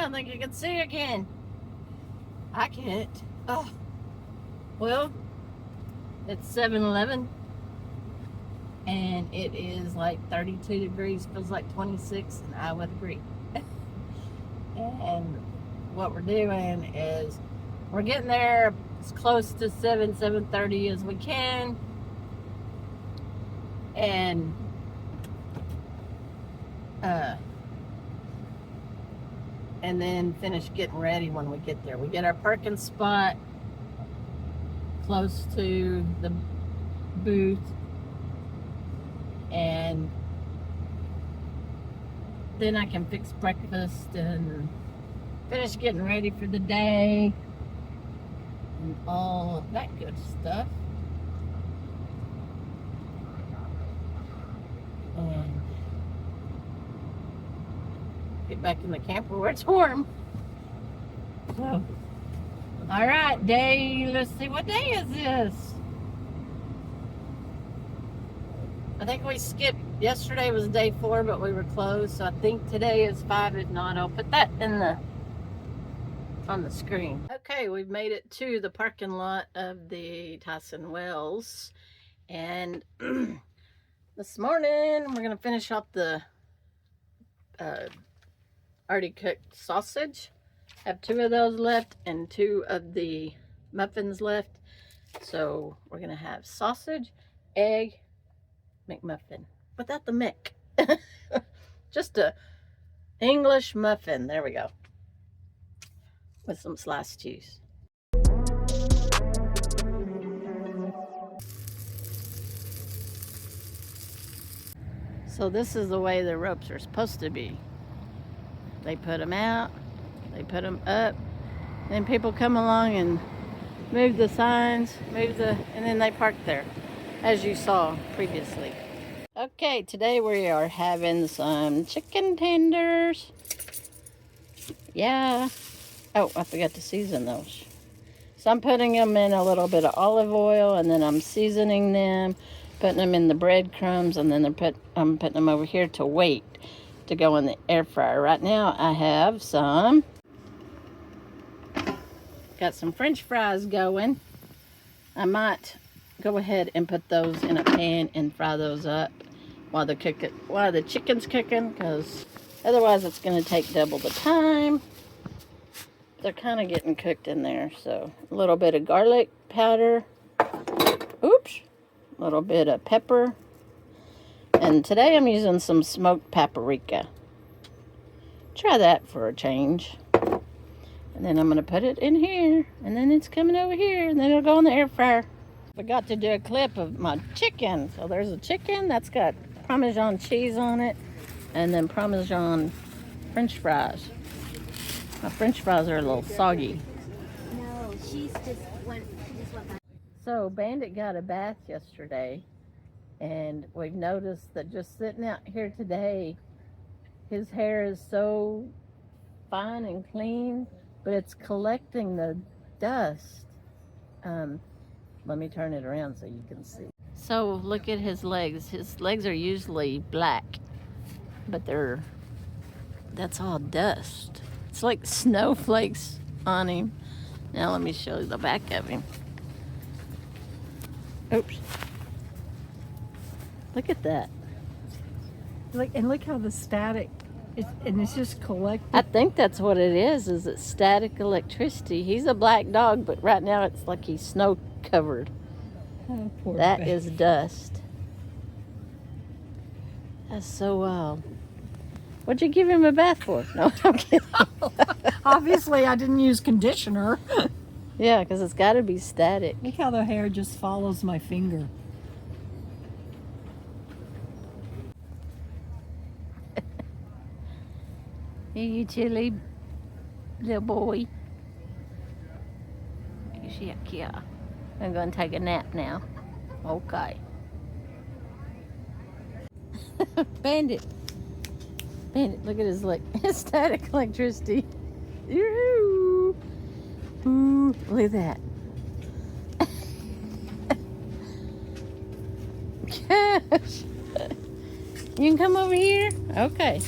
I don't think you can see again. I can't. Oh. Well, it's 7-Eleven. And it is like 32 degrees. Feels like 26. And I would agree. And what we're doing is we're getting there as close to 7:30 as we can. And then finish getting ready when we get there. We get our parking spot close to the booth, and then I can fix breakfast and finish getting ready for the day and all of that good stuff. And get back in the camper where it's warm. So, all right, let's see, what day is this? I think we skipped, yesterday was day 4, but we were closed, so I think today is 5. If not, I'll put that on the screen. Okay, we've made it to the parking lot of the Tyson Wells, and this morning we're gonna finish off the already cooked sausage. Have 2 of those left and 2 of the muffins left, so we're gonna have sausage, egg, McMuffin without the Mick. Just a English muffin. There we go, with some sliced cheese. So this is the way the ropes are supposed to be. They put them out, they put them up, then people come along and move the signs, and then they park there, as you saw previously. Okay, today we are having some chicken tenders. Yeah. Oh, I forgot to season those. So I'm putting them in a little bit of olive oil, and then I'm seasoning them, putting them in the breadcrumbs, and then I'm putting them over here to wait to go in the air fryer. Right now I have got some French fries going. I might go ahead and put those in a pan and fry those up while the chicken's cooking, because otherwise it's going to take double the time. They're kind of getting cooked in there. So a little bit of garlic powder, oops, a little bit of pepper, and today I'm using some smoked paprika. Try that for a change. And then I'm going to put it in here, and then it's coming over here, and then it'll go in the air fryer. Forgot to do a clip of my chicken. So there's a chicken that's got Parmesan cheese on it, and then Parmesan French fries. My French fries are a little soggy. No, she just went back. So Bandit got a bath yesterday, and we've noticed that just sitting out here today, his hair is so fine and clean, but it's collecting the dust. Let me turn it around so you can see. So look at his legs. His legs are usually black, but that's all dust. It's like snowflakes on him. Now let me show you the back of him. Oops. Look at that. Look how the static, it's just collected. I think that's what it is it's static electricity. He's a black dog, but right now it's like he's snow covered. Oh, poor That baby. is dust. That's so wild. What'd you give him a bath for? No, I'm kidding. Obviously, I didn't use conditioner. Yeah, because it's got to be static. Look how the hair just follows my finger. Hey, you chilly little boy. Yeah. I'm going to take a nap now. Okay. Bandit, look at his leg. Static electricity. Yoo-hoo. Ooh, look at that. Gosh. You can come over here? Okay.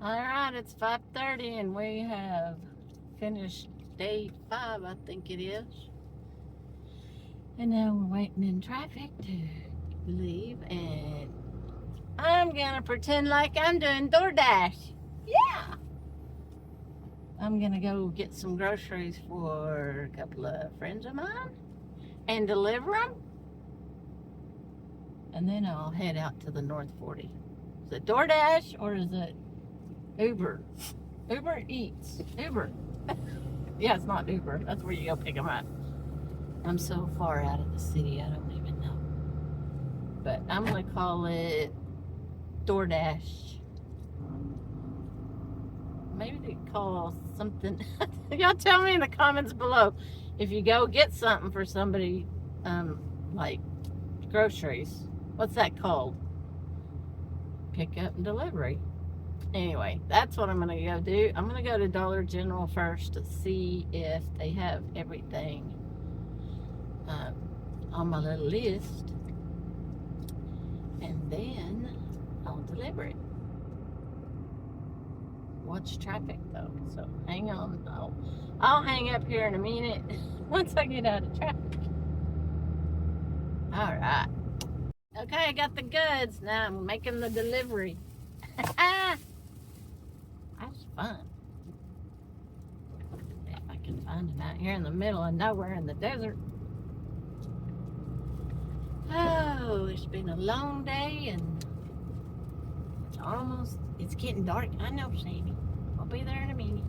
All right, it's 5:30 and we have finished day 5, I think it is. And now we're waiting in traffic to leave, and I'm gonna pretend like I'm doing DoorDash. Yeah! I'm gonna go get some groceries for a couple of friends of mine and deliver them. And then I'll head out to the North 40. Is it DoorDash or is it Uber? Uber Eats. Uber. Yeah, it's not Uber. That's where you go pick them up. I'm so far out of the city, I don't even know. But I'm going to call it DoorDash. Maybe they call something. Y'all tell me in the comments below. If you go get something for somebody, like groceries, what's that called? Pickup and delivery. Anyway, that's what I'm going to go do. I'm going to go to Dollar General first to see if they have everything on my little list. And then I'll deliver it. Watch traffic though, so hang on. I'll hang up here in a minute once I get out of traffic. All right. Okay, I got the goods. Now I'm making the delivery. That's fun. If I can find them out here in the middle of nowhere in the desert. Oh, it's been a long day and it's getting dark. I know, Sammy. I'll be there in a minute.